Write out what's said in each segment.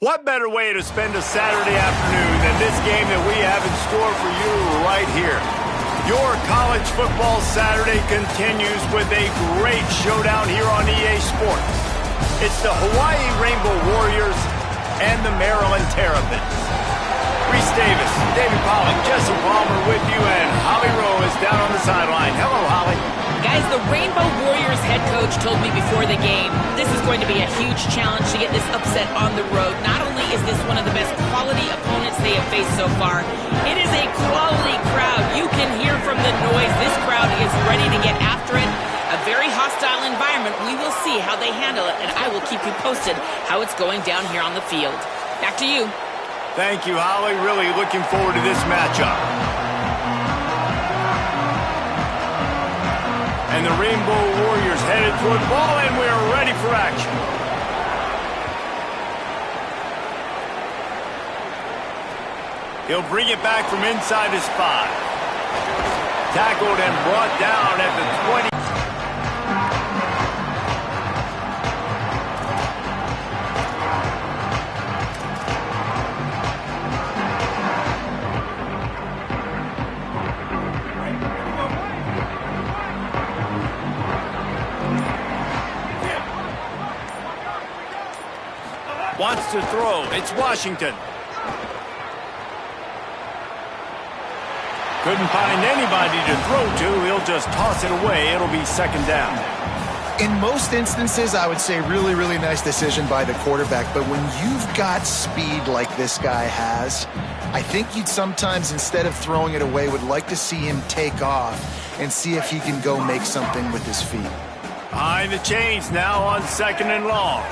What better way to spend a Saturday afternoon than this game that we have in store for you right here? Your college football Saturday continues with a great showdown here on EA Sports. It's the Hawaii Rainbow Warriors and the Maryland Terrapins. Reese Davis, David Pollack, Jesse Palmer with you, and Holly Rowe is down on the sideline. Hello, Holly. Guys, the Rainbow Warriors head coach told me before the game, this is going to be a huge challenge to get this upset on the road. Not only is this one of the best quality opponents they have faced so far, it is a quality crowd. You can hear from the noise. This crowd is ready to get after it. A very hostile environment. We will see how they handle it, and I will keep you posted how it's going down here on the field. Back to you. Thank you, Holly. Really looking forward to this matchup. And the Rainbow Warriors headed toward the ball, and we're ready for action. He'll bring it back from inside his 5. Tackled and brought down at the 20. Wants to throw. It's Washington. Couldn't find anybody to throw to. He'll just toss it away. It'll be second down. In most instances, I would say really, really nice decision by the quarterback. But when you've got speed like this guy has, I think you'd sometimes, instead of throwing it away, would like to see him take off and see if he can go make something with his feet. Behind the chains now on 2nd and long.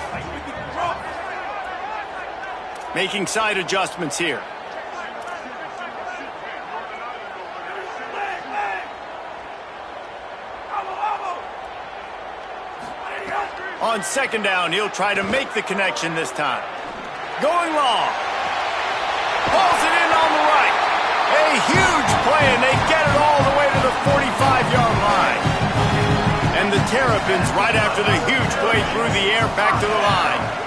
Making side adjustments here. On 2nd down, he'll try to make the connection this time. Going long. Pulls it in on the right. A huge play, and they get it all the way to the 45-yard line. And the Terrapins, right after the huge play through the air, back to the line.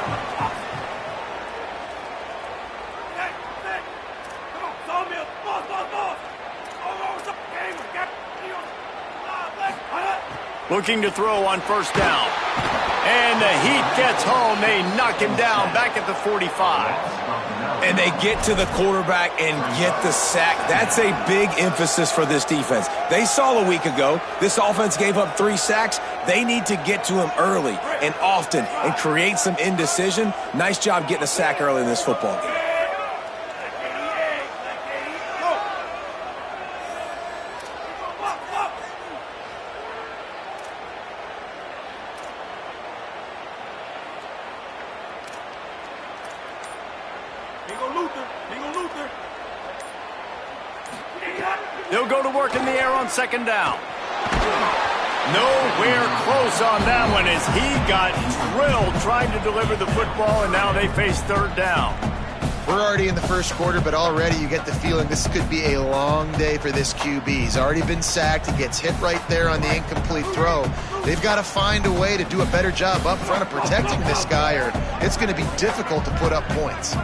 Looking to throw on 1st down. And the heat gets home. They knock him down back at the 45. And they get to the quarterback and get the sack. That's a big emphasis for this defense. They saw a week ago, this offense gave up 3 sacks. They need to get to him early and often and create some indecision. Nice job getting a sack early in this football game. They'll go to work in the air on 2nd down. Nowhere close on that one as he got drilled trying to deliver the football, and now they face 3rd down. We're already in the 1st quarter, but already you get the feeling this could be a long day for this QB. He's already been sacked. He gets hit right there on the incomplete throw. They've got to find a way to do a better job up front of protecting this guy, or it's going to be difficult to put up points.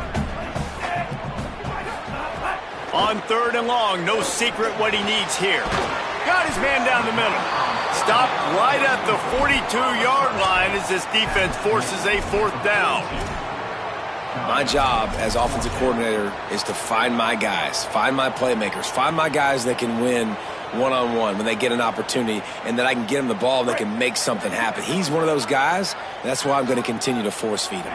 On 3rd and long, no secret what he needs here. Got his man down the middle. Stopped right at the 42-yard line as this defense forces a 4th down. My job as offensive coordinator is to find my guys, find my playmakers, find my guys that can win one-on-one when they get an opportunity, and that I can get them the ball and they can make something happen. He's one of those guys. That's why I'm going to continue to force feed him.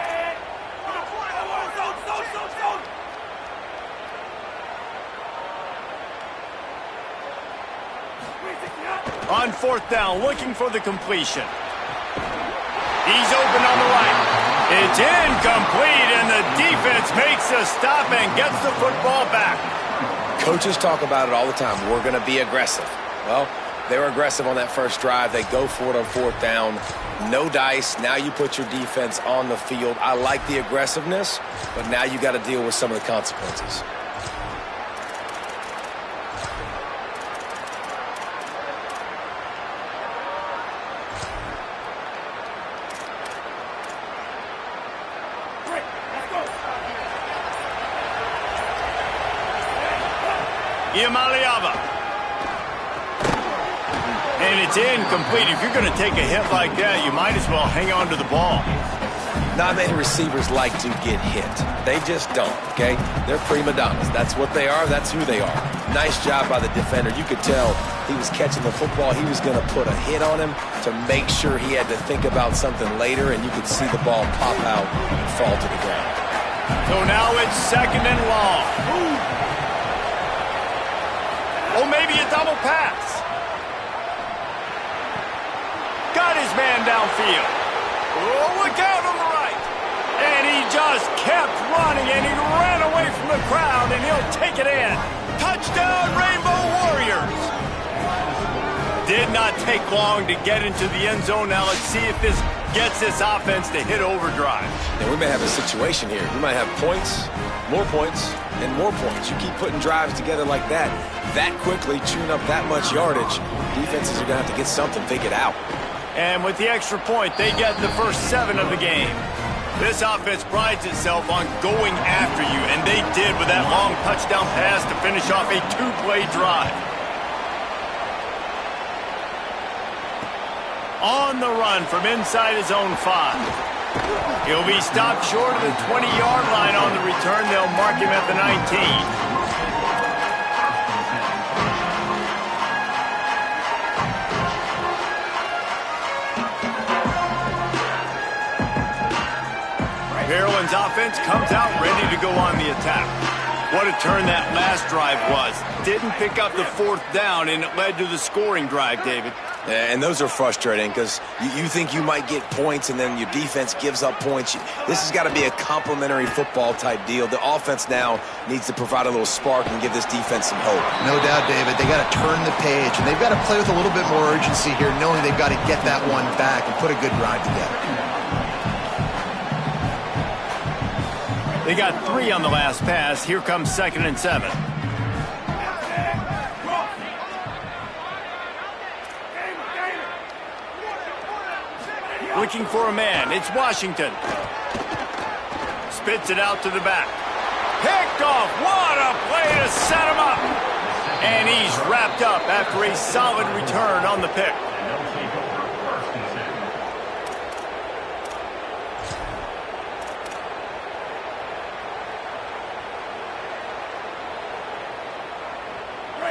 On 4th down, looking for the completion. He's open on the right. It's incomplete, and the defense makes a stop and gets the football back. Coaches talk about it all the time. We're going to be aggressive. Well, they were aggressive on that first drive. They go for it on 4th down. No dice. Now you put your defense on the field. I like the aggressiveness, but now you got to deal with some of the consequences. Iamaleava. And it's incomplete. If you're going to take a hit like that, you might as well hang on to the ball. Not many receivers like to get hit. They just don't, okay? They're prima donnas. That's what they are. That's who they are. Nice job by the defender. You could tell he was catching the football. He was going to put a hit on him to make sure he had to think about something later, and you could see the ball pop out and fall to the ground. So now it's 2nd and long. Oh, maybe a double pass. Got his man downfield. Oh, look out on the right. And he just kept running, and he ran away from the crowd, and he'll take it in. Touchdown, Rainbow Warriors. Did not take long to get into the end zone. Now let's see if this gets this offense to hit overdrive. Now we may have a situation here. We might have points, and more points. You keep putting drives together like that quickly, chewing up that much yardage, defenses are going to have to get something figured out. And with the extra point, they get the first 7 of the game. This offense prides itself on going after you, and they did with that long touchdown pass to finish off a 2-play drive. On the run from inside his own 5. He'll be stopped short of the 20-yard line on the return. They'll mark him at the 19. Maryland's offense comes out ready to go on the attack. What a turn that last drive was. Didn't pick up the 4th down, and it led to the scoring drive, David. And those are frustrating because you think you might get points and then your defense gives up points. This has got to be a complementary football type deal. The offense now needs to provide a little spark and give this defense some hope. No doubt, David. They got to turn the page, and they've got to play with a little bit more urgency here, knowing they've got to get that one back and put a good drive together. They got 3 on the last pass. Here comes 2nd and 7. Looking for a man. It's Washington. Spits it out to the back. Picked off. What a play to set him up. And he's wrapped up after a solid return on the pick.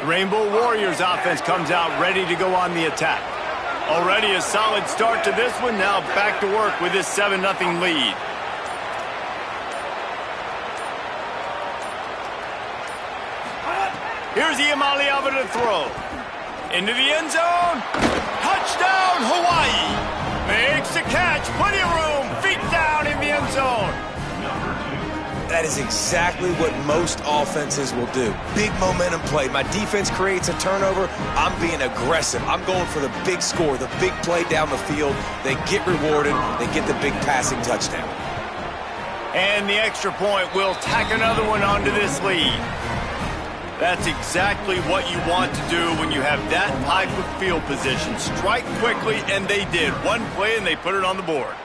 Rainbow Warriors offense comes out ready to go on the attack. Already a solid start to this one. Now back to work with this 7-0 lead. Here's Iamaleava to throw. Into the end zone. Touchdown, Hawaii. Makes the catch. Plenty of room. Feet down in the end zone. That is exactly what most offenses will do. Big momentum play. My defense creates a turnover. I'm being aggressive. I'm going for the big score, the big play down the field. They get rewarded. They get the big passing touchdown. And the extra point will tack another one onto this lead. That's exactly what you want to do when you have that type of field position. Strike quickly, and they did. One play, and they put it on the board.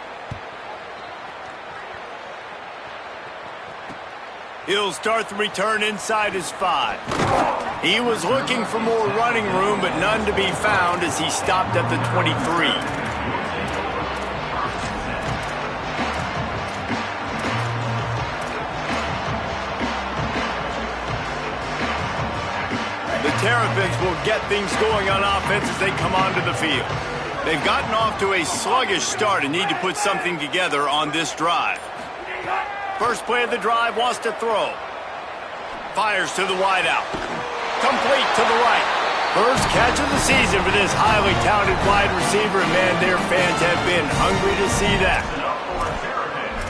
He'll start the return inside his 5. He was looking for more running room, but none to be found as he stopped at the 23. The Terrapins will get things going on offense as they come onto the field. They've gotten off to a sluggish start and need to put something together on this drive. First play of the drive, wants to throw. Fires to the wideout. Complete to the right. First catch of the season for this highly talented wide receiver. And man, their fans have been hungry to see that.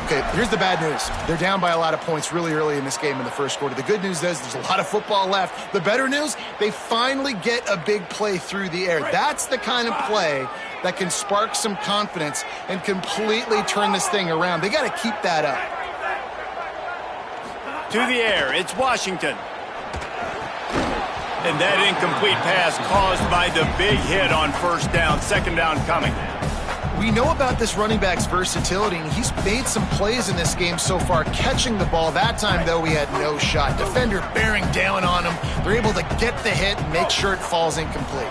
Okay, here's the bad news. They're down by a lot of points really early in this game in the first quarter. The good news is there's a lot of football left. The better news, they finally get a big play through the air. That's the kind of play that can spark some confidence and completely turn this thing around. They got to keep that up. To the air, it's Washington. And that incomplete pass caused by the big hit on first down. 2nd down coming. We know about this running back's versatility, and he's made some plays in this game so far, catching the ball. That time, though, he had no shot. Defender bearing down on him. They're able to get the hit and make sure it falls incomplete.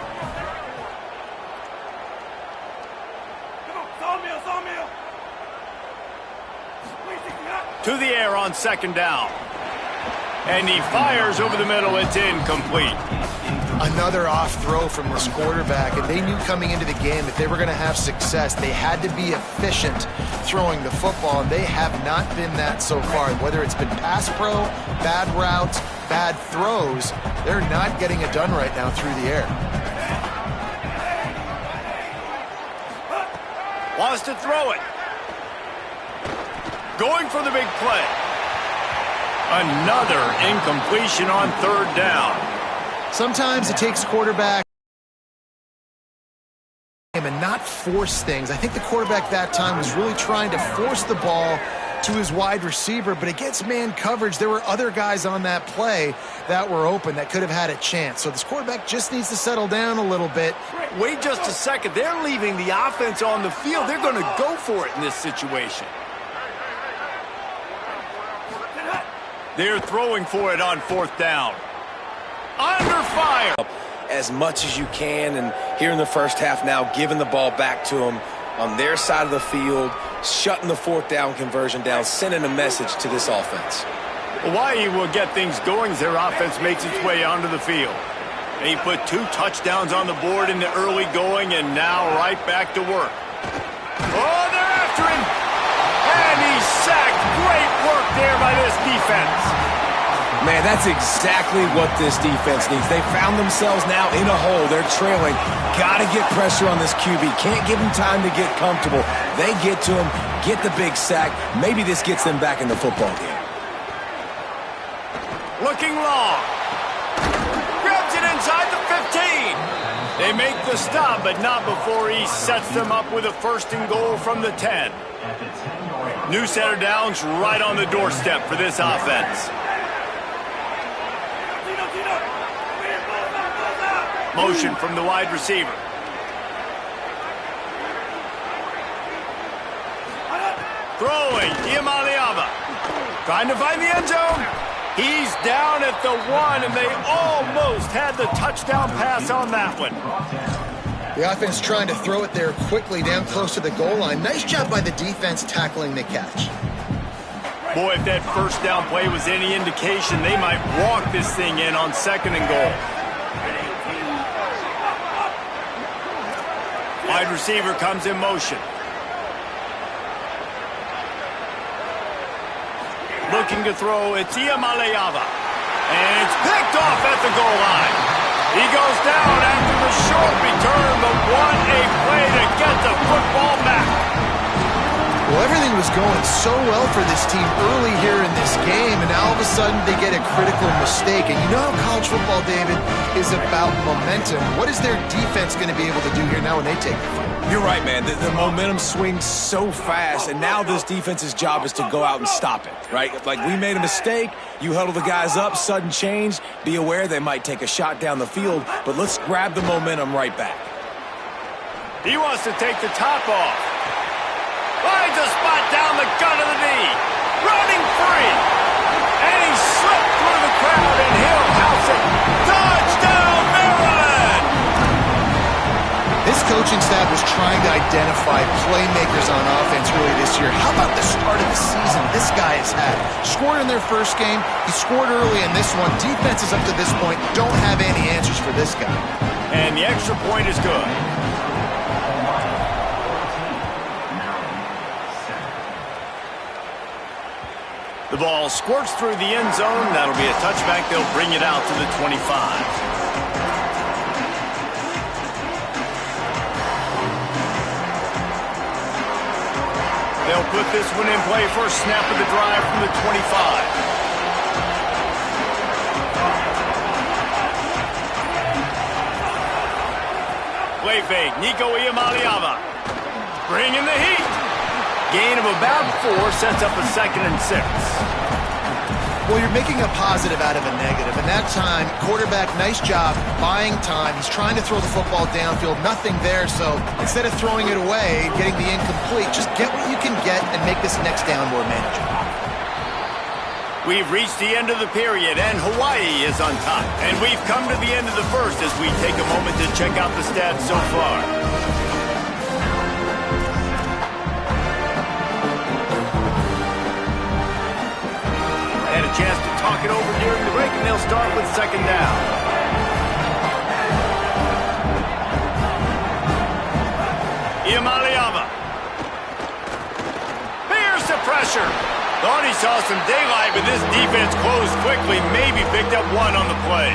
To the air on second down. And he fires over the middle. It's incomplete. Another off throw from this quarterback, and they knew coming into the game that they were going to have success. They had to be efficient throwing the football, and they have not been that so far. Whether it's been pass pro, bad routes, bad throws, they're not getting it done right now through the air. Wants to throw it. Going for the big play. Another incompletion on third down. Sometimes it takes quarterback and not force things. I think the quarterback that time was really trying to force the ball to his wide receiver, but against man coverage, there were other guys on that play that were open that could have had a chance. So this quarterback just needs to settle down a little bit. Wait just a second. They're leaving the offense on the field. They're going to go for it in this situation. They're throwing for it on fourth down. Under fire. As much as you can, and here in the first half now, giving the ball back to them on their side of the field, shutting the fourth down conversion down, sending a message to this offense. Hawaii will get things going as their offense makes its way onto the field. They put 2 touchdowns on the board in the early going, and now right back to work. Oh, they're after him. And he's sacked. Great work there by this defense. Man, that's exactly what this defense needs. They found themselves now in a hole. They're trailing. Got to get pressure on this QB. Can't give him time to get comfortable. They get to him, get the big sack. Maybe this gets them back in the football game. Looking long. Grabs it inside the 15. They make the stop, but not before he sets them up with a first and goal from the 10. New set of downs right on the doorstep for this offense. Motion from the wide receiver. Throwing, Iamaleava. Trying to find the end zone. He's down at the 1, and they almost had the touchdown pass on that one. The offense trying to throw it there quickly down close to the goal line. Nice job by the defense tackling the catch. Boy, if that first down play was any indication, they might walk this thing in on second and goal. Wide receiver comes in motion. Looking to throw, it's Iamaleava. And it's picked off at the goal line. He goes down after the short return, but what a play to get the football back. Well, everything was going so well for this team early here in this game, and now all of a sudden they get a critical mistake. And you know how college football, David, is about momentum. What is their defense going to be able to do here now when they take the fight? You're right, man. The momentum swings so fast, and now this defense's job is to go out and stop it, right? Like, we made a mistake, you huddle the guys up, sudden change, be aware they might take a shot down the field, but let's grab the momentum right back. He wants to take the top off. Finds a spot down the gut of the knee. Running free. And he slipped through the crowd, and he'll house it. Touchdown, Maryland! This coaching staff was trying to identify playmakers on offense early this year. How about the start of the season this guy has had? Scored in their first game. He scored early in this one. Defenses up to this point don't have any answers for this guy. And the extra point is good. The ball squirts through the end zone. That'll be a touchback. They'll bring it out to the 25. They'll put this one in play. First snap of the drive from the 25. Play fake. Nico Iamaleava. Bringing the heat. Gain of about 4 sets up a 2nd and 6. Well, you're making a positive out of a negative. And that time, quarterback, nice job buying time. He's trying to throw the football downfield. Nothing there. So instead of throwing it away, getting the incomplete, just get what you can get and make this next down more manageable. We've reached the end of the period, and Hawaii is on top. And we've come to the end of the first as we take a moment to check out the stats so far. And a chance to talk it over during the break, and they'll start with second down. Iamaleava. Here's the pressure. Thought he saw some daylight, but this defense closed quickly, maybe picked up one on the play.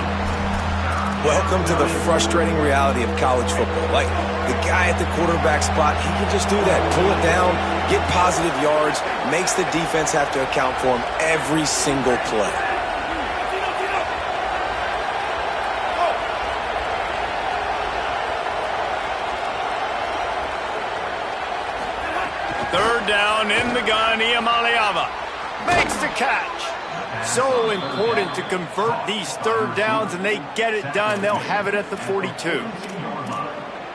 Welcome to the frustrating reality of college football. Like, the guy at the quarterback spot, he can just do that. Pull it down, get positive yards, makes the defense have to account for him every single play. Third down in the gun, Iamaleava makes the catch. So important to convert these third downs, and they get it done. They'll have it at the 42.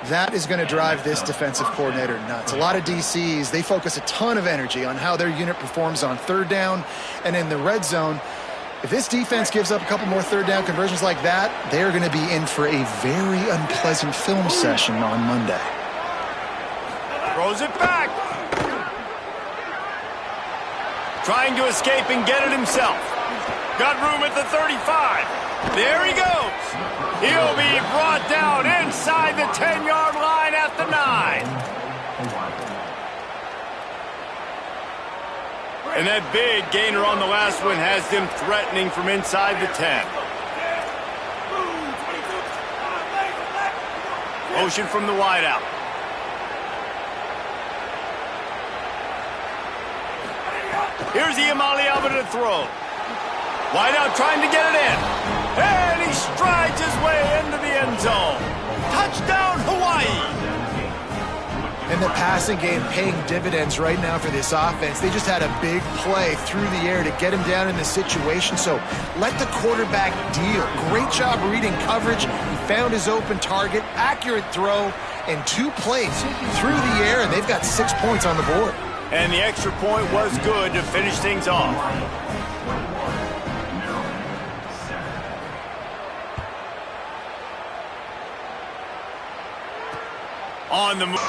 That is going to drive this defensive coordinator nuts. A lot of DCs, they focus a ton of energy on how their unit performs on third down and in the red zone. If this defense gives up a couple more third down conversions like that, they're going to be in for a very unpleasant film session on Monday. Throws it back. Trying to escape and get it himself. Got room at the 35. There he goes. He'll be brought down inside the 10-yard line at the 9. And that big gainer on the last one has them threatening from inside the 10. Motion from the wideout. Here's Iamaleava to throw. Wideout trying to get it in. And he strides his way into the end zone. Touchdown, Hawaii. And the passing game paying dividends right now for this offense. They just had a big play through the air to get him down in this situation. So let the quarterback deal. Great job reading coverage. He found his open target, accurate throw, and 2 plays through the air, and they've got 6 points on the board. And the extra point was good to finish things off. On the move.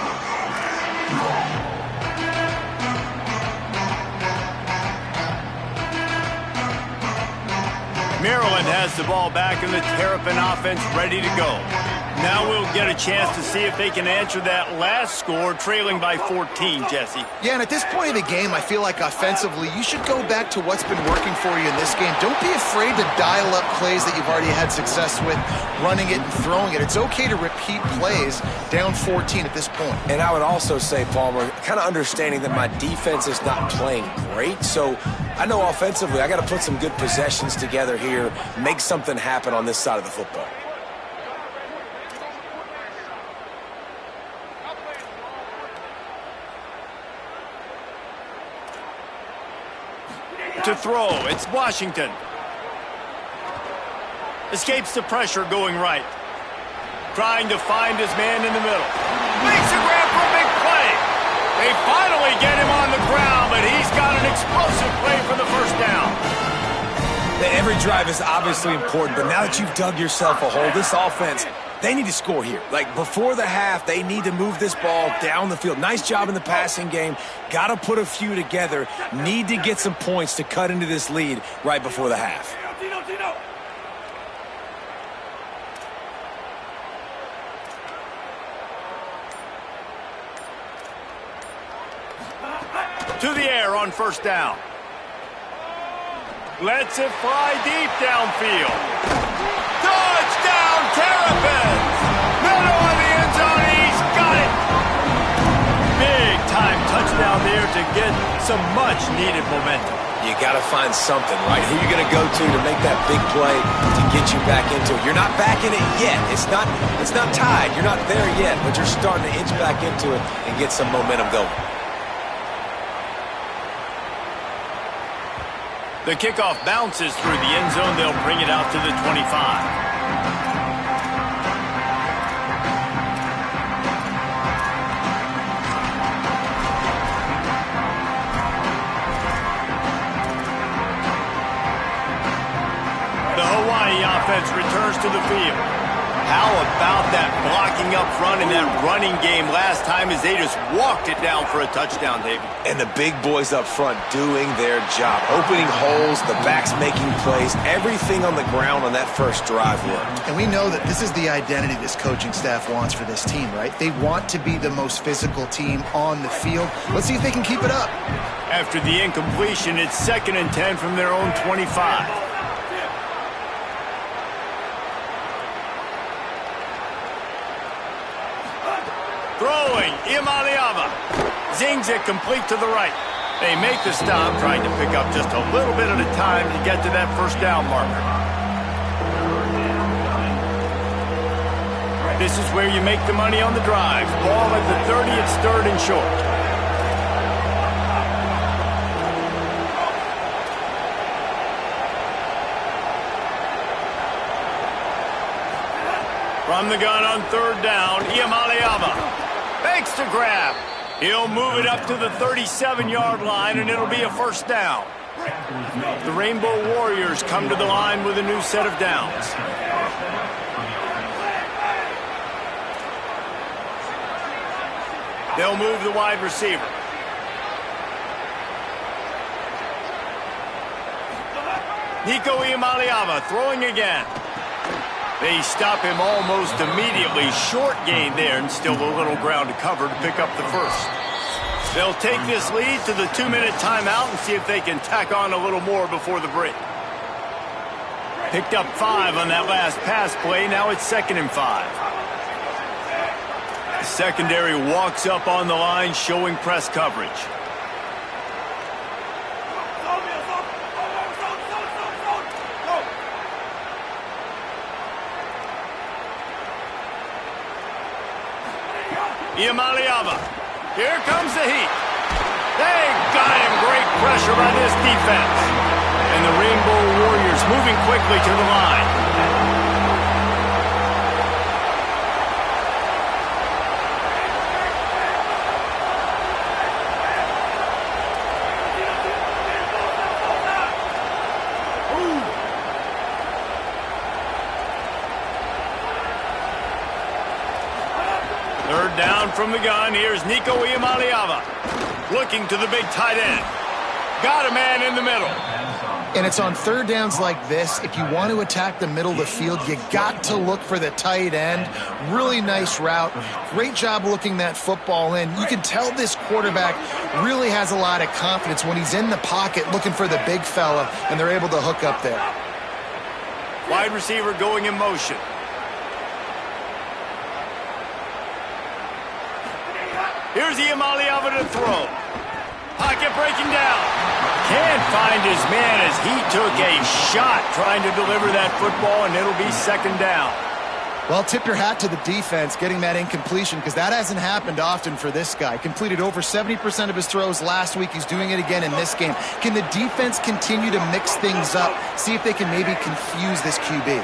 Maryland has the ball back and the Terrapin offense ready to go. Now we'll get a chance to see if they can answer that last score, trailing by 14, Jesse. Yeah, and at this point in the game, I feel like offensively, you should go back to what's been working for you in this game. Don't be afraid to dial up plays that you've already had success with, running it and throwing it. It's okay to repeat plays down 14 at this point. And I would also say, Palmer, kind of understanding that my defense is not playing great, so I know offensively I got to put some good possessions together here, make something happen on this side of the football. To throw, it's Washington. Escapes the pressure going right. Trying to find his man in the middle. Makes a grab for a big play. They finally get him on the ground, but he's got an explosive play for the first down. Every drive is obviously important, but now that you've dug yourself a hole, this offense, they need to score here. Like, before the half, they need to move this ball down the field. Nice job in the passing game. Got to put a few together. Need to get some points to cut into this lead right before the half. To the air on first down. Lets it fly deep downfield. Touchdown, Terrapins! Middle of the end zone, he's got it! Big time touchdown there to get some much-needed momentum. You got to find something, right? Who are you going to go to make that big play to get you back into it? You're not back in it yet. It's not tied. You're not there yet, but you're starting to inch back into it and get some momentum going. The kickoff bounces through the end zone. They'll bring it out to the 25. Offense returns to the field. How about that blocking up front and that running game last time as they just walked it down for a touchdown, David? And the big boys up front doing their job. Opening holes, the backs making plays, everything on the ground on that first drive worked. And we know that this is the identity this coaching staff wants for this team, right? They want to be the most physical team on the field. Let's see if they can keep it up. After the incompletion, it's 2nd and 10 from their own 25. Throwing, Imaliava. Zings it complete to the right. They make the stop, trying to pick up just a little bit at a time to get to that first down marker. This is where you make the money on the drive. Ball at the 30, it's 3rd and short. From the gun on 3rd down, Imaliava. Fakes to grab. He'll move it up to the 37-yard line, and it'll be a first down. The Rainbow Warriors come to the line with a new set of downs. They'll move the wide receiver. Nico Imaliava throwing again. They stop him almost immediately. Short gain there, and still a little ground to cover to pick up the first. They'll take this lead to the 2-minute timeout and see if they can tack on a little more before the break. Picked up 5 on that last pass play. Now it's 2nd and 5. The secondary walks up on the line, showing press coverage. Imaliava. Here comes the heat. They got him. Great pressure by this defense. And the Rainbow Warriors moving quickly to the line. Third down from the gun. Here's Nico Imaliava. Looking to the big tight end. Got a man in the middle. And it's on 3rd downs like this. If you want to attack the middle of the field, you got to look for the tight end. Really nice route. Great job looking that football in. You can tell this quarterback really has a lot of confidence when he's in the pocket looking for the big fella, and they're able to hook up there. Wide receiver going in motion. Here's Imaliava to throw. Pocket breaking down. Can't find his man as he took a shot trying to deliver that football, and it'll be 2nd down. Well, tip your hat to the defense getting that incompletion, because that hasn't happened often for this guy. Completed over 70% of his throws last week. He's doing it again in this game. Can the defense continue to mix things up, see if they can maybe confuse this QB?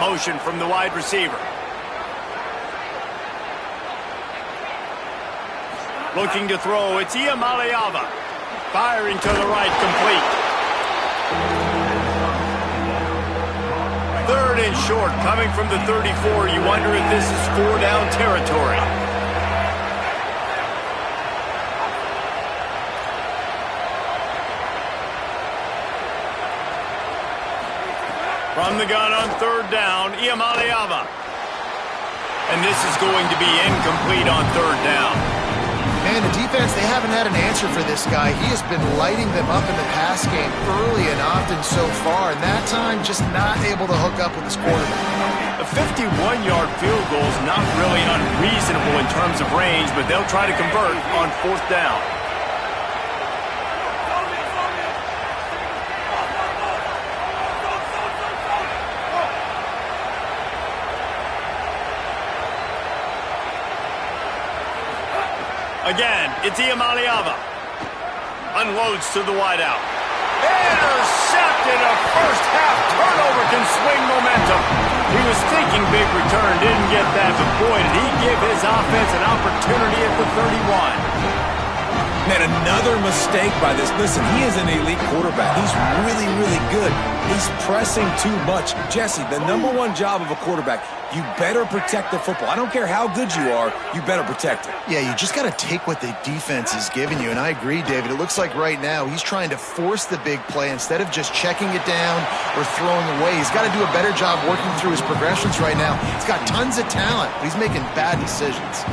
Motion from the wide receiver. Looking to throw, it's Imaliava. Firing to the right, complete. 3rd and short, coming from the 34. You wonder if this is 4-down territory. From the gun on 3rd down, Imaliava. And this is going to be incomplete on 3rd down. Man, the defense, they haven't had an answer for this guy. He has been lighting them up in the pass game early and often so far, and that time just not able to hook up with his quarterback. A 51-yard field goal is not really unreasonable in terms of range, but they'll try to convert on 4th down. Again, it's Imaliava. Unloads to the wideout. Intercepted. A first-half turnover can swing momentum. He was thinking big return, didn't get that, but boy, did he give his offense an opportunity at the 31. Man, another mistake by this. Listen, he is an elite quarterback. He's really, really good. He's pressing too much. Jesse, the #1 job of a quarterback, you better protect the football. I don't care how good you are, you better protect it. Yeah, you just got to take what the defense is giving you, and I agree, David. It looks like right now he's trying to force the big play instead of just checking it down or throwing away. He's got to do a better job working through his progressions right now. He's got tons of talent, but he's making bad decisions.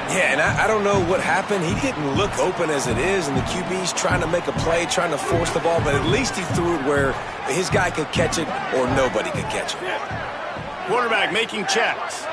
Yeah, and I don't know what happened. He didn't look open as it is, and the QB's trying to make a play, trying to force the ball, but at least he threw it where his guy could catch it or nobody could catch it. Quarterback making checks.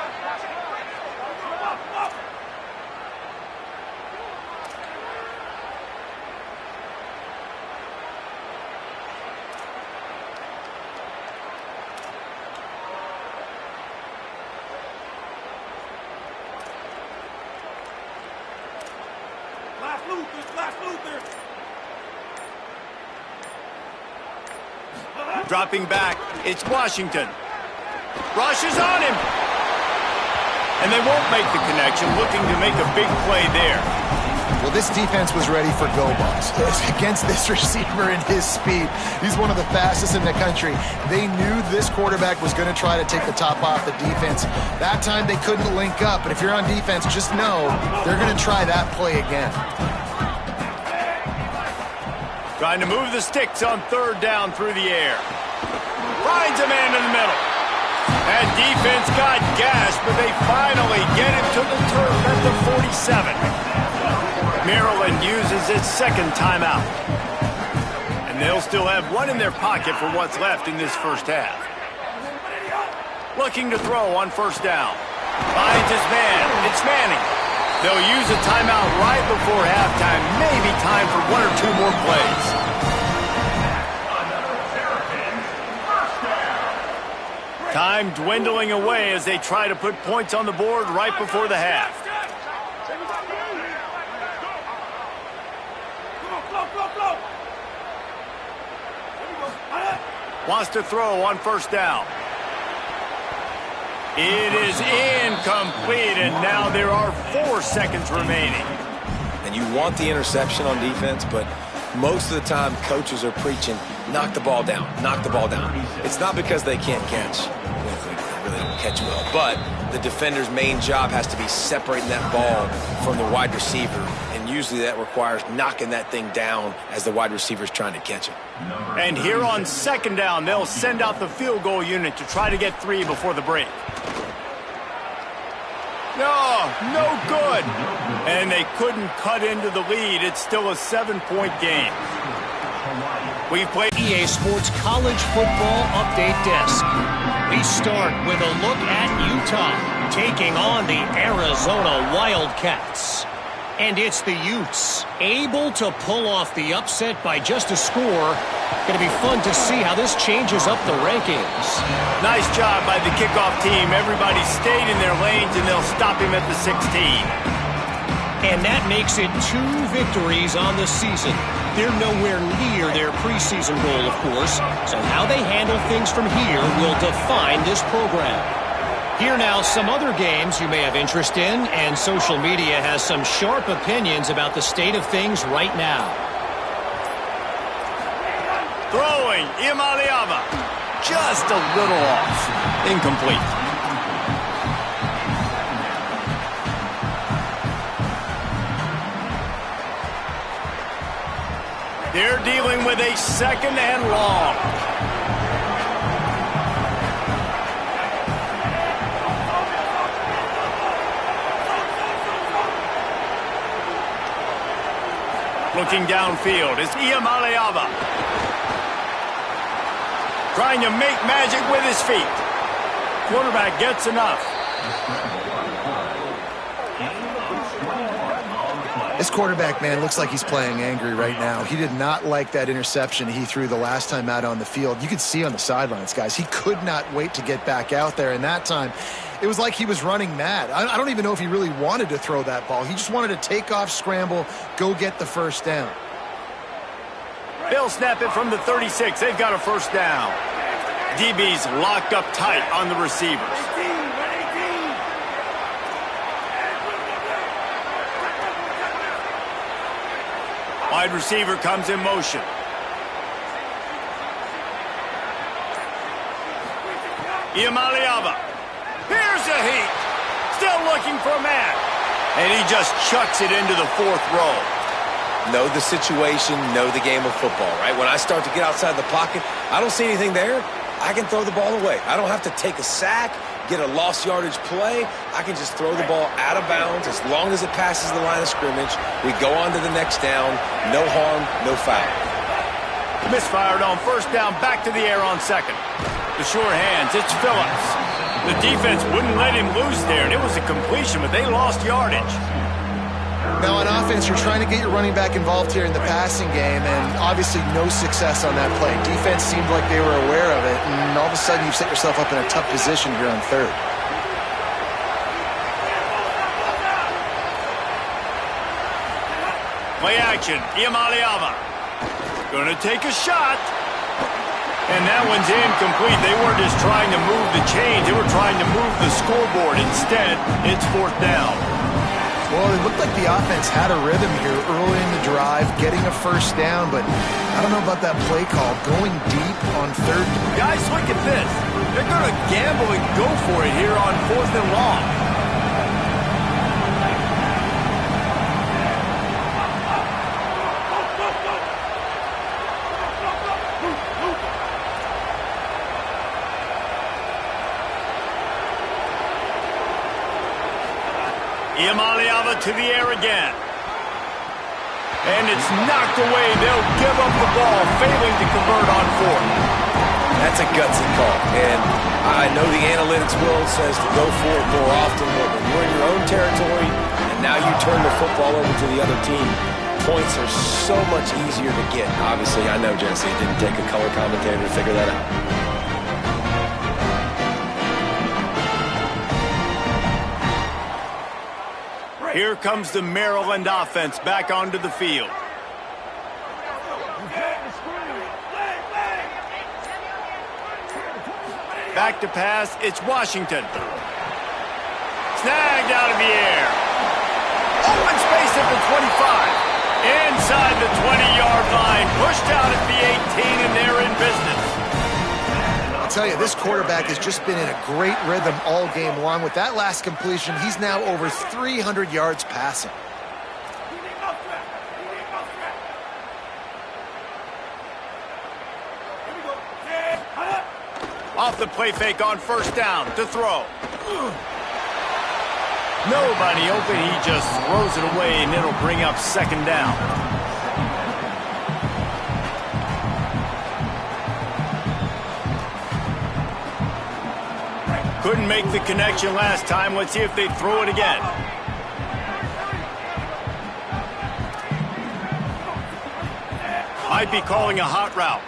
Dropping back, it's Washington. Rush is on him. And they won't make the connection, looking to make a big play there. Well, this defense was ready for go balls against this receiver and his speed. He's one of the fastest in the country. They knew this quarterback was going to try to take the top off the defense. That time they couldn't link up, but if you're on defense, just know they're going to try that play again. Trying to move the sticks on 3rd down through the air. Finds a man in the middle. That defense got gashed, but they finally get him to the turf at the 47. Maryland uses its 2nd timeout. And they'll still have one in their pocket for what's left in this first half. Looking to throw on 1st down. Finds his man. It's Manning. They'll use a timeout right before halftime. Maybe time for 1 or 2 more plays. Time dwindling away as they try to put points on the board right before the half. Wants to throw on 1st down. It is incomplete, and now there are 4 seconds remaining. And you want the interception on defense, but most of the time coaches are preaching, knock the ball down, knock the ball down. It's not because they can't catch. They really don't catch well. But the defender's main job has to be separating that ball from the wide receiver, and usually that requires knocking that thing down as the wide receiver's trying to catch it. And here on 2nd down, they'll send out the field goal unit to try to get 3 before the break. No good. And they couldn't cut into the lead. It's still a 7-point game. We've played EA Sports College Football Update Desk. We start with a look at Utah taking on the Arizona Wildcats. And it's the Utes able to pull off the upset by just a score. Going to be fun to see how this changes up the rankings. Nice job by the kickoff team. Everybody stayed in their lanes, and they'll stop him at the 16. And that makes it 2 victories on the season. They're nowhere near their preseason goal, of course. So how they handle things from here will define this program. Here now, some other games you may have interest in, and social media has some sharp opinions about the state of things right now. Throwing, Imaliava. Just a little off. Incomplete. They're dealing with a 2nd and long. Looking downfield is Iamaleava. Trying to make magic with his feet. Quarterback gets enough. This quarterback, man, looks like he's playing angry right now. He did not like that interception he threw the last time out on the field. You could see on the sidelines, guys, he could not wait to get back out there. And that time, it was like he was running mad. I don't even know if he really wanted to throw that ball. He just wanted to take off, scramble, go get the 1st down. They'll snap it from the 36. They've got a first down. DB's locked up tight on the receivers. Wide receiver comes in motion. Iamaleava. Here's a heat. Still looking for a man. And he just chucks it into the fourth row. Know the situation, know the game of football, right? When I start to get outside the pocket, I don't see anything there. I can throw the ball away. I don't have to take a sack, get a lost yardage play. I can just throw the ball out of bounds as long as it passes the line of scrimmage. We go on to the next down. No harm, no foul. Misfired on first down, back to the air on second. The sure hands, it's Phillips. The defense wouldn't let him loose there, and it was a completion, but they lost yardage. Now on offense, you're trying to get your running back involved here in the passing game, and obviously no success on that play. Defense seemed like they were aware of it, and all of a sudden you've set yourself up in a tough position here on third. Play action, Iamaleava. Gonna take a shot. And that one's incomplete. They weren't just trying to move the chains. They were trying to move the scoreboard. Instead, it's fourth down. Well, it looked like the offense had a rhythm here early in the drive, getting a first down, but I don't know about that play call. Going deep on third. Guys, look at this. They're going to gamble and go for it here on fourth and long. Iamaleava to the air again. And it's knocked away. They'll give up the ball, failing to convert on fourth. That's a gutsy call. And I know the analytics world says to go for it more often, but when you're in your own territory and now you turn the football over to the other team, points are so much easier to get. Obviously, I know, Jesse, it didn't take a color commentator to figure that out. Here comes the Maryland offense back onto the field. Back to pass, it's Washington. Snagged out of the air. Open space at the 25. Inside the 20-yard line. Pushed out at the 18, and they're in business. I'll tell you, this quarterback has just been in a great rhythm all game long. With that last completion, he's now over 300 yards passing. Off the play fake on first down to throw. Nobody open, he just throws it away, and it'll bring up second down. Couldn't make the connection last time. Let's see if they throw it again. Might be calling a hot route.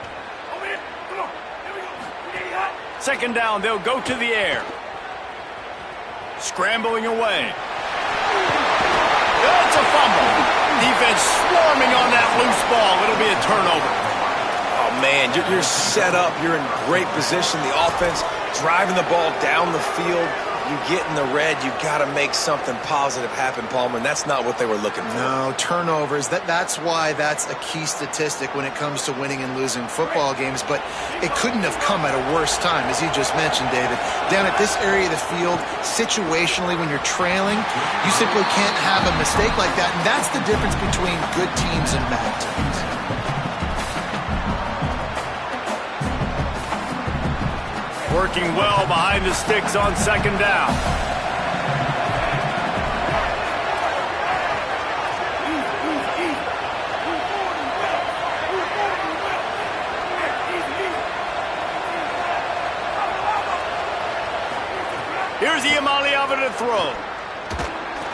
Second down, they'll go to the air. Scrambling away. That's a fumble. Defense swarming on that loose ball. It'll be a turnover. Oh, man, you're set up. You're in great position. The offense driving the ball down the field. You get in the red, you got to make something positive happen, Palmer, and that's not what they were looking for. No, turnovers. That's why that's a key statistic when it comes to winning and losing football games, but it couldn't have come at a worse time, as you just mentioned, David. Down at this area of the field, situationally, when you're trailing, you simply can't have a mistake like that, and that's the difference between good teams and bad teams. Working well behind the sticks on second down. Here's Iamaleava to throw.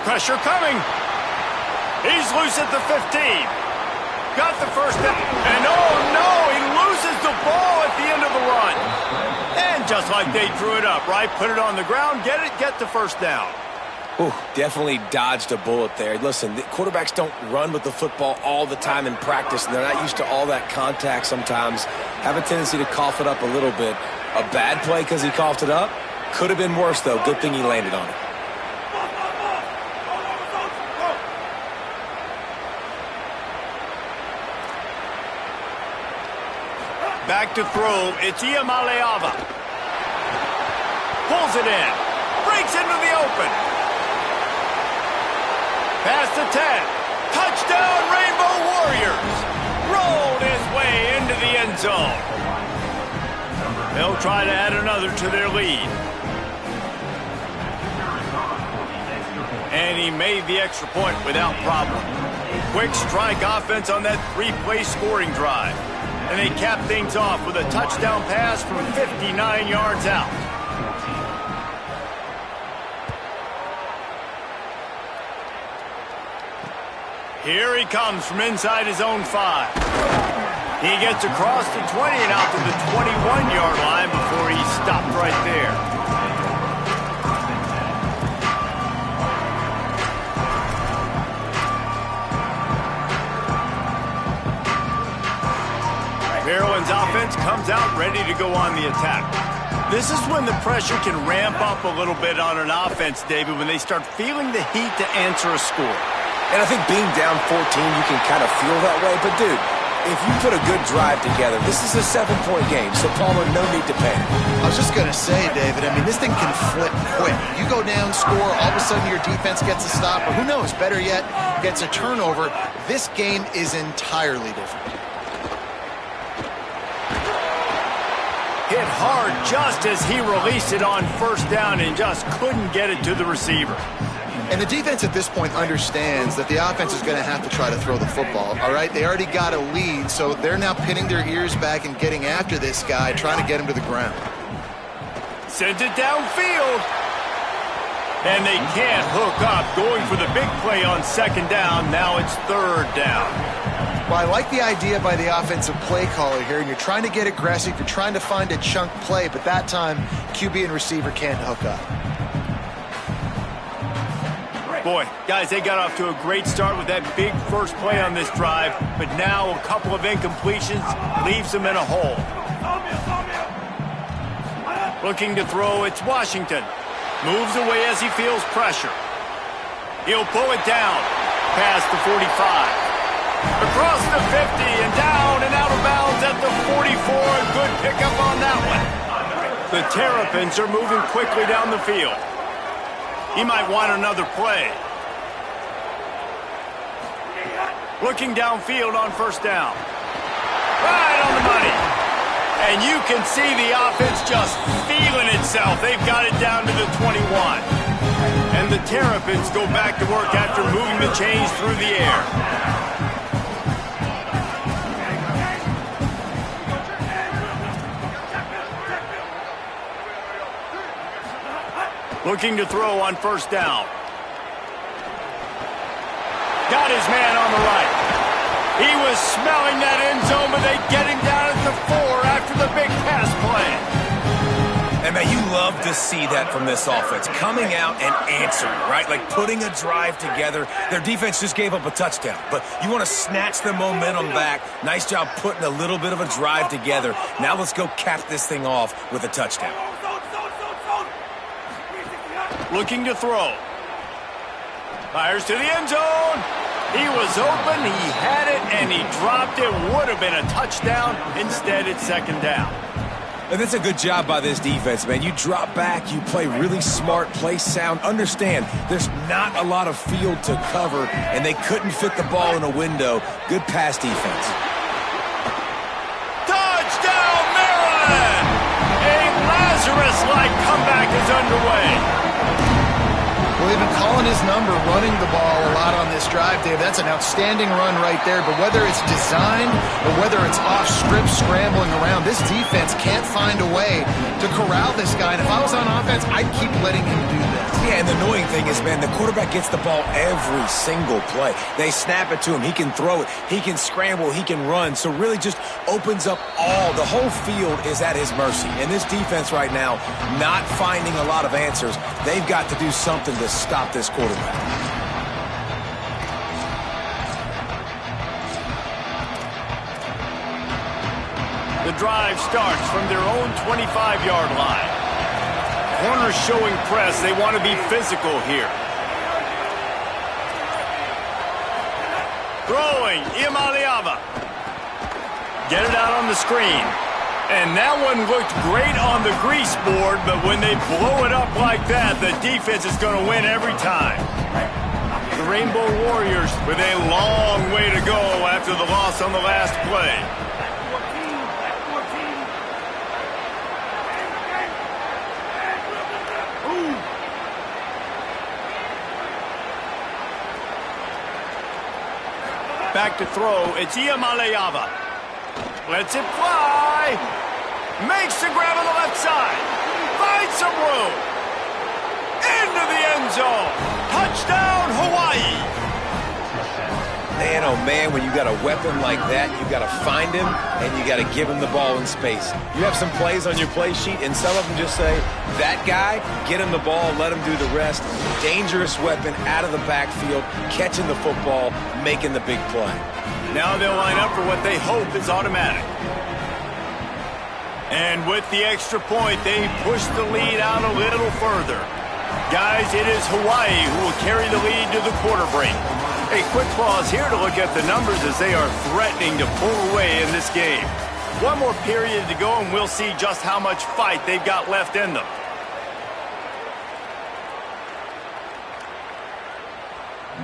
Pressure coming. He's loose at the 15. Got the first down. And oh no, he loses the ball at the end of the run. And just like they drew it up, right? Put it on the ground, get the first down. Ooh, definitely dodged a bullet there. Listen, the quarterbacks don't run with the football all the time in practice, and they're not used to all that contact sometimes. Have a tendency to cough it up a little bit. A bad play because he coughed it up? Could have been worse, though. Good thing he landed on it. Back to throw, it's Iamaleava. Pulls it in. Breaks into the open. Past the 10. Touchdown, Rainbow Warriors. Rolled his way into the end zone. They'll try to add another to their lead. And he made the extra point without problem. Quick strike offense on that three-play scoring drive. And they cap things off with a touchdown pass from 59 yards out. Here he comes from inside his own 5. He gets across the 20 and out to the 21-yard line before he stopped right there. Maryland's offense comes out ready to go on the attack. This is when the pressure can ramp up a little bit on an offense, David, when they start feeling the heat to answer a score. And I think being down 14, you can kind of feel that way. But, dude, if you put a good drive together, this is a 7-point game, so Palmer, no need to panic. I was just going to say, David, I mean, this thing can flip quick. You go down, score, all of a sudden your defense gets a stop, or who knows, better yet, gets a turnover. This game is entirely different. Hit hard just as he released it on first down and just couldn't get it to the receiver. And the defense at this point understands that the offense is going to have to try to throw the football, all right? They already got a lead, so they're now pinning their ears back and getting after this guy, trying to get him to the ground. Sends it downfield. And they can't hook up, going for the big play on second down. Now it's third down. Well, I like the idea by the offensive play caller here, and you're trying to get aggressive. You're trying to find a chunk play, but that time, QB and receiver can't hook up. Boy, guys, they got off to a great start with that big first play on this drive, but now a couple of incompletions leaves them in a hole. Looking to throw, it's Washington. Moves away as he feels pressure. He'll pull it down past the 45. Across the 50 and down and out of bounds at the 44. A good pickup on that one. The Terrapins are moving quickly down the field. He might want another play. Looking downfield on first down. Right on the money. And you can see the offense just feeling itself. They've got it down to the 21. And the Terrapins go back to work after moving the chains through the air. Looking to throw on first down. Got his man on the right. He was smelling that end zone, but they get him down at the 4 after the big pass play. And, man, you love to see that from this offense. Coming out and answering, right? Like putting a drive together. Their defense just gave up a touchdown, but you want to snatch the momentum back. Nice job putting a little bit of a drive together. Now let's go cap this thing off with a touchdown. Looking to throw. Fires to the end zone. He was open, he had it, and he dropped it. Would have been a touchdown. Instead, it's second down. And that's a good job by this defense, man. You drop back, you play really smart, play sound. Understand, there's not a lot of field to cover, and they couldn't fit the ball in a window. Good pass defense. Touchdown, Maryland! A Lazarus-like comeback is underway. Well, they've been calling his number, running the ball a lot on this drive, Dave. That's an outstanding run right there. But whether it's designed or whether it's off script scrambling around, this defense can't find a way to corral this guy. And if I was on offense, I'd keep letting him do this. Yeah, and the annoying thing is, man, the quarterback gets the ball every single play. They snap it to him. He can throw it. He can scramble. He can run. So really just opens up the whole field is at his mercy. And this defense right now, not finding a lot of answers. They've got to do something to stop this quarterback. The drive starts from their own 25-yard line. Corners showing press. They want to be physical here. Throwing, Imaliava. Get it out on the screen. And that one looked great on the grease board, but when they blow it up like that, the defense is going to win every time. The Rainbow Warriors with a long way to go after the loss on the last play. Back to throw, it's Iamaleava. Lets it fly. Makes the grab on the left side. Finds some room. Into the end zone. Touchdown, Hawaii. Man, oh man, when you got a weapon like that, you got to find him and you got to give him the ball in space. You have some plays on your play sheet, and some of them just say, that guy, get him the ball, let him do the rest. Dangerous weapon out of the backfield, catching the football, making the big play. Now they'll line up for what they hope is automatic. And with the extra point, they push the lead out a little further. Guys, it is Hawaii who will carry the lead to the quarter break. A quick pause here to look at the numbers as they are threatening to pull away in this game. One more period to go and we'll see just how much fight they've got left in them.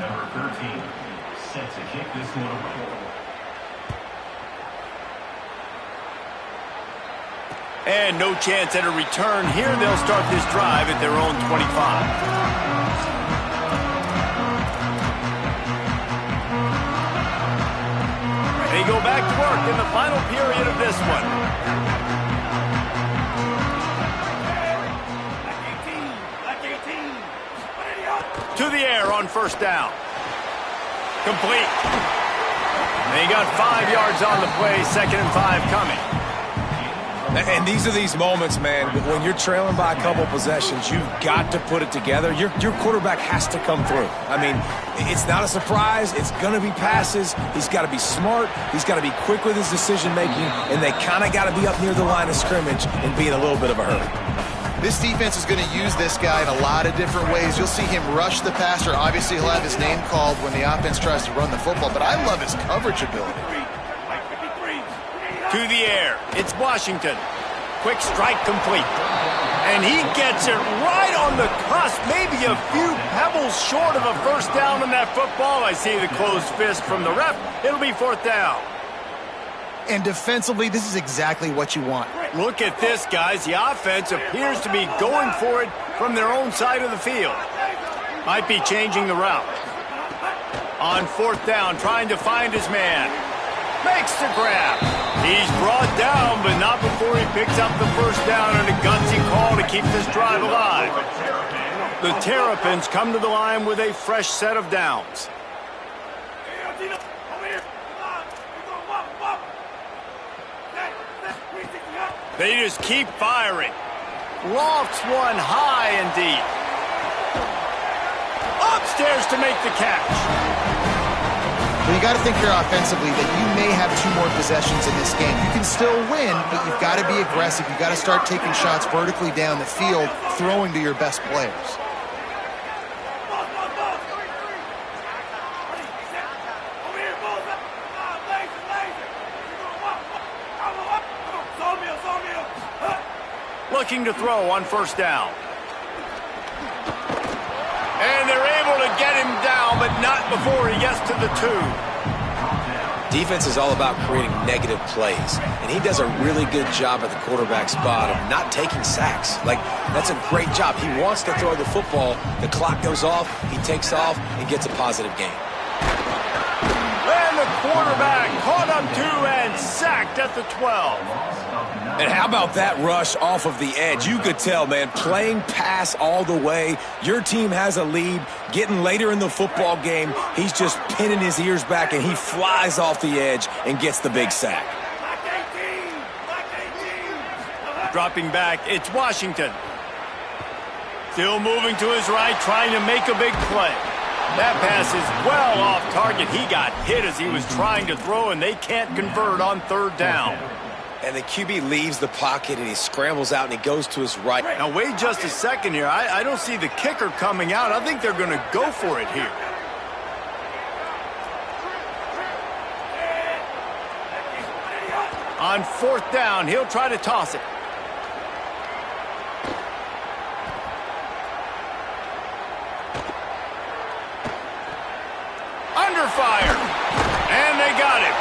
Number 13, set to kick this one away. And no chance at a return here. They'll start this drive at their own 25. They go back to work in the final period of this one. To the air on first down. Complete. They got 5 yards on the play, 2nd and 5 coming. And these are these moments, man, when you're trailing by a couple possessions, you've got to put it together. Your quarterback has to come through. I mean, it's not a surprise. It's going to be passes. He's got to be smart. He's got to be quick with his decision-making, and they kind of got to be up near the line of scrimmage and be in a little bit of a hurry. This defense is going to use this guy in a lot of different ways. You'll see him rush the passer. Obviously, he'll have his name called when the offense tries to run the football, but I love his coverage ability. To the air. It's Washington. Quick strike complete. And he gets it right on the cusp. Maybe a few pebbles short of a first down on that football. I see the closed fist from the ref. It'll be 4th down. And defensively, this is exactly what you want. Look at this, guys. The offense appears to be going for it from their own side of the field. Might be changing the route. On 4th down, trying to find his man. Makes the grab. He's brought down, but not before he picks up the first down and a gutsy call to keep this drive alive. The Terrapins come to the line with a fresh set of downs. They just keep firing. Lofts one high and deep. Upstairs to make the catch. Well, you got to think here offensively that you may have 2 more possessions in this game. You can still win, but you've got to be aggressive. You've got to start taking shots vertically down the field, throwing to your best players. Looking to throw on first down. And they're able to get him down, but not before he gets to the 2. Defense is all about creating negative plays, and he does a really good job at the quarterback spot of not taking sacks. Like, that's a great job. He wants to throw the football. The clock goes off. He takes off and gets a positive gain. And the quarterback caught up 2 and sacked at the 12. And how about that rush off of the edge? You could tell, man, playing pass all the way. Your team has a lead. Getting later in the football game, he's just pinning his ears back, and he flies off the edge and gets the big sack. Dropping back, it's Washington. Still moving to his right, trying to make a big play. That pass is well off target. He got hit as he was trying to throw, and they can't convert on third down. And the QB leaves the pocket, and he scrambles out, and he goes to his right. Now, wait just a second here. I don't see the kicker coming out. I think they're going to go for it here. On fourth down, he'll try to toss it. Under fire. And they got him.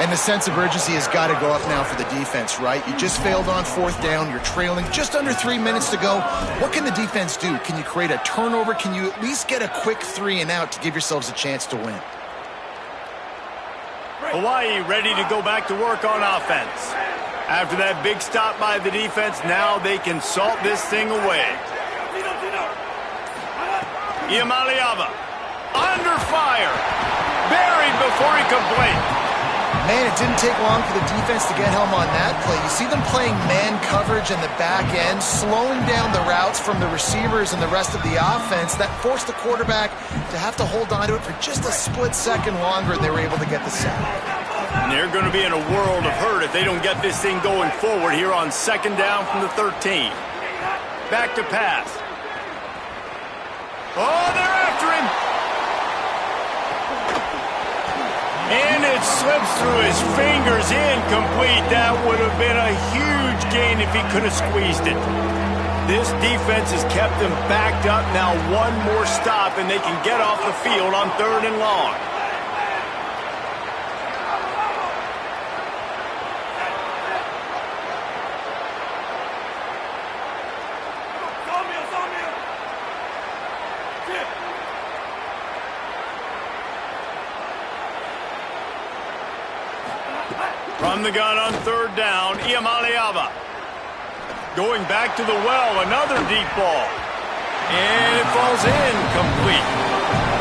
And the sense of urgency has got to go up now for the defense, right? You just failed on fourth down. You're trailing just under 3 minutes to go. What can the defense do? Can you create a turnover? Can you at least get a quick 3 and out to give yourselves a chance to win? Hawaii ready to go back to work on offense. After that big stop by the defense, now they can salt this thing away. Iamaleava under fire. Buried before he could blink. Man, it didn't take long for the defense to get home on that play. You see them playing man coverage in the back end, slowing down the routes from the receivers and the rest of the offense. That forced the quarterback to have to hold on to it for just a split second longer, and they were able to get the sack. And they're going to be in a world of hurt if they don't get this thing going forward here on second down from the 13. Back to pass. Oh, they're after him. And it slips through his fingers, incomplete. That would have been a huge gain if he could have squeezed it. This defense has kept them backed up. Now one more stop, and they can get off the field on third and long. From the gun on third down, Iamaleava. Going back to the well, another deep ball. And it falls incomplete.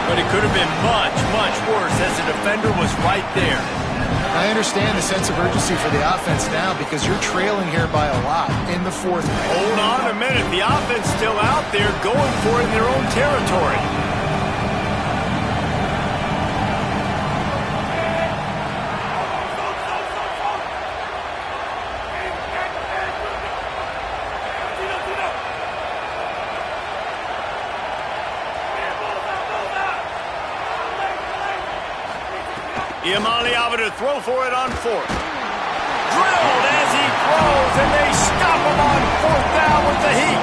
But it could have been much, much worse as the defender was right there. I understand the sense of urgency for the offense now because you're trailing here by a lot in the fourth. Hold on a minute. The offense still out there going for it in their own territory. Iamaleava to throw for it on fourth. Drilled as he throws, and they stop him on fourth down with the heat.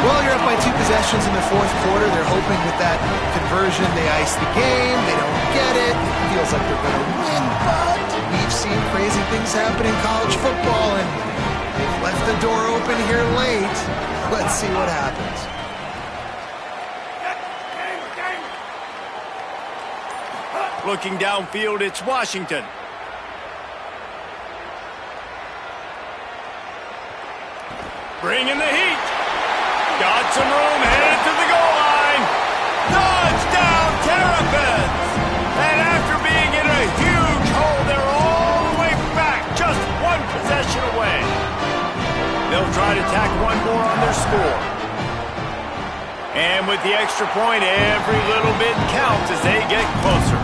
Well, you're up by 2 possessions in the fourth quarter. They're hoping with that conversion they ice the game. They don't get it. It feels like they're going to win, but we've seen crazy things happen in college football, and they've left the door open here late. Let's see what happens. Looking downfield, it's Washington. Bringing the heat. Got some room, headed to the goal line. Touchdown, Terrapins! And after being in a huge hole, they're all the way back, just one possession away. They'll try to tack one more on their score. And with the extra point, every little bit counts as they get closer.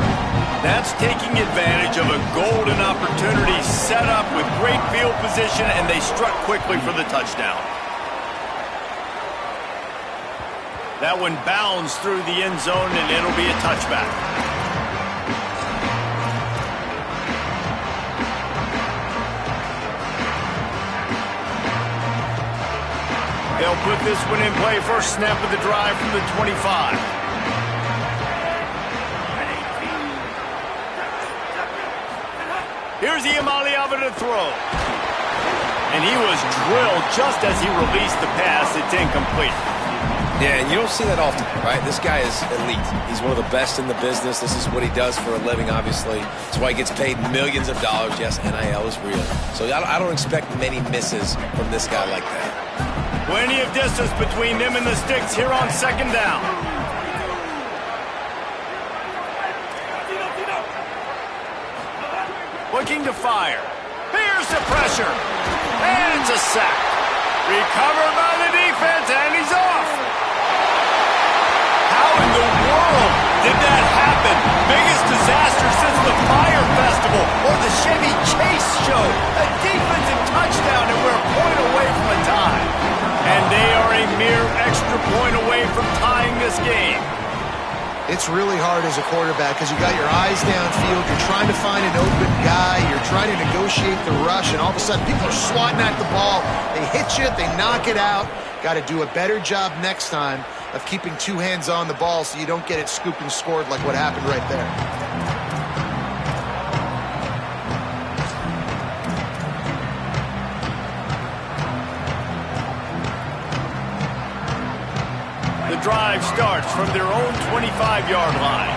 That's taking advantage of a golden opportunity set up with great field position, and they struck quickly for the touchdown. That one bounds through the end zone, and it'll be a touchback. They'll put this one in play. First snap of the drive from the 25. Here's Iamaleava to throw. And he was drilled just as he released the pass. It's incomplete. Yeah, and you don't see that often, right? This guy is elite. He's one of the best in the business. This is what he does for a living, obviously. That's why he gets paid millions of dollars. Yes, NIL is real. So I don't expect many misses from this guy like that. Plenty of distance between them and the sticks here on second down. Looking to fire. Here's the pressure. And it's a sack. Recovered by the defense, and he's off. the Chevy Chase show. A defensive touchdown, and we're a point away from a tie. And they are a mere extra point away from tying this game. It's really hard as a quarterback because you got your eyes downfield. You're trying to find an open guy. You're trying to negotiate the rush, and all of a sudden people are swatting at the ball. They hit you. They knock it out. Got to do a better job next time of keeping two hands on the ball so you don't get it scooped and scored like what happened right there. The drive starts from their own 25-yard line.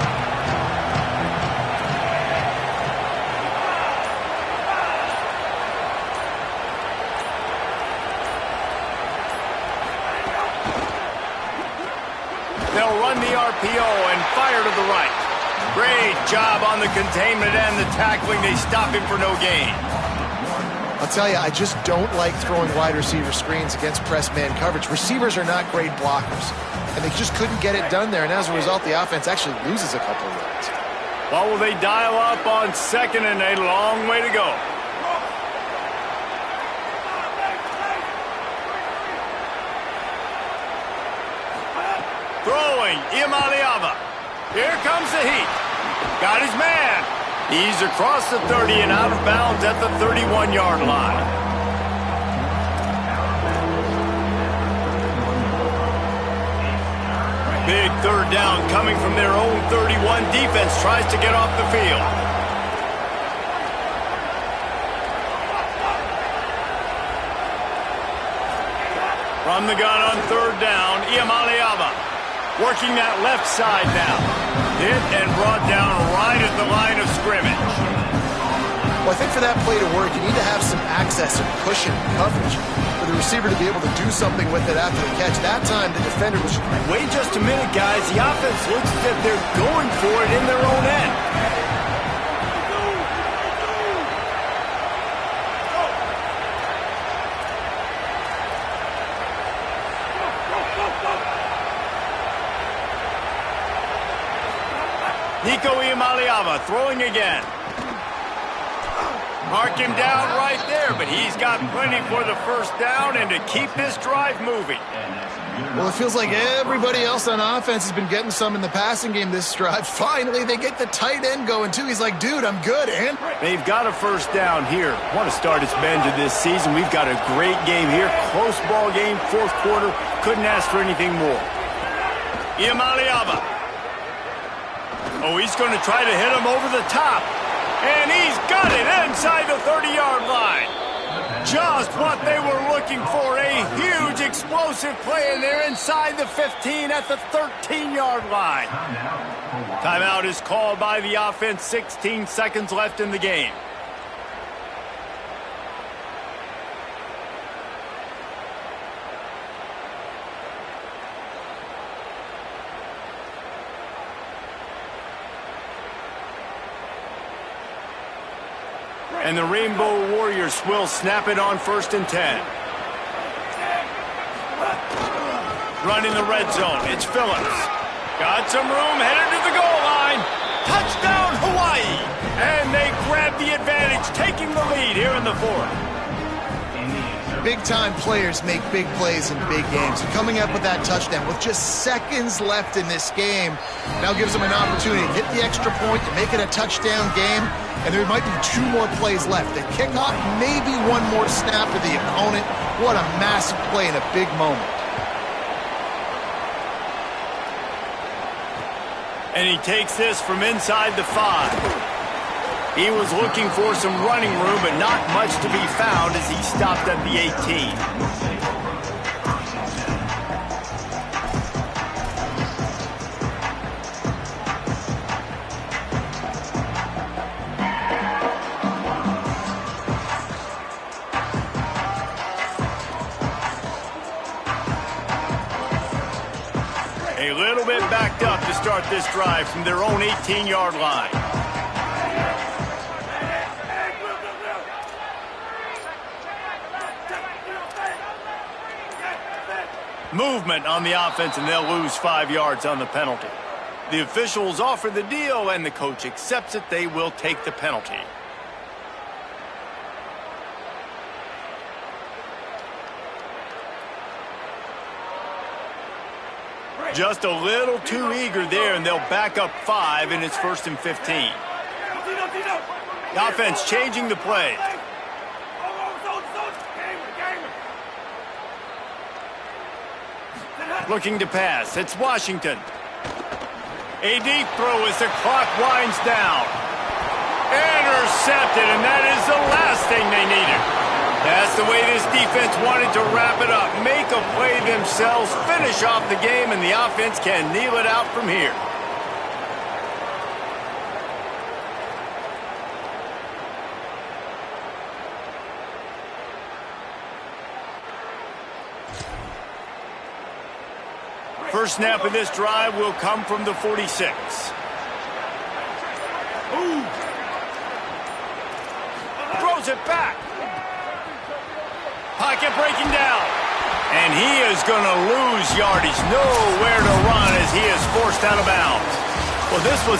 They'll run the RPO and fire to the right. Great job on the containment and the tackling. They stop him for no gain. I'll tell you, I just don't like throwing wide receiver screens against press man coverage. Receivers are not great blockers, and they just couldn't get it done there, and as a result, the offense actually loses a couple of yards. Well, will they dial up on second and a long way to go? Throwing, Imaliava. Here comes the heat. Got his man. He's across the 30 and out of bounds at the 31-yard line. Big third down coming from their own 31. Defense tries to get off the field. From the gun on third down, Imaliava working that left side now. Hit and brought down right at the line of scrimmage. Well, I think for that play to work, you need to have some access and cushion coverage for the receiver to be able to do something with it after the catch. That time, the defender was... Wait just a minute, guys. The offense looks as if they're going for it in their own end. Nico Imaliava throwing again. Mark him down right there, but he's got plenty for the first down and to keep this drive moving. Well, it feels like everybody else on offense has been getting some in the passing game this drive. Finally, they get the tight end going, too. He's like, dude, I'm good, and... They've got a first down here. Want to start its bend to this season. We've got a great game here. Close ball game, fourth quarter. Couldn't ask for anything more. Imaliava. Oh, he's going to try to hit him over the top. And he's got it inside the 30-yard line. Just what they were looking for. A huge explosive play, and they're inside the 15 at the 13-yard line. Timeout is called by the offense. 16 seconds left in the game. And the Rainbow Warriors will snap it on 1st and 10. Running the red zone. It's Phillips. Got some room, headed to the goal line. Touchdown, Hawaii! And they grab the advantage, taking the lead here in the fourth. Big-time players make big plays in big games. Coming up with that touchdown with just seconds left in this game now gives them an opportunity to hit the extra point, to make it a touchdown game, and there might be 2 more plays left. The kickoff, maybe 1 more snap to the opponent. What a massive play in a big moment. And he takes this from inside the 5. He was looking for some running room, but not much to be found as he stopped at the 18. A little bit backed up to start this drive from their own 18-yard line. Movement on the offense, and they'll lose 5 yards on the penalty. The officials offer the deal, and the coach accepts it. They will take the penalty. Just a little too eager there, and they'll back up 5, and it's 1st and 15. The offense changing the play. Looking to pass. It's Washington. A deep throw as the clock winds down. Intercepted, and that is the last thing they needed. That's the way this defense wanted to wrap it up. Make a play themselves, finish off the game, and the offense can kneel it out from here. First snap of this drive will come from the 46. Ooh. Throws it back. Pocket breaking down. And he is going to lose yardage. Nowhere to run as he is forced out of bounds. Well, this was an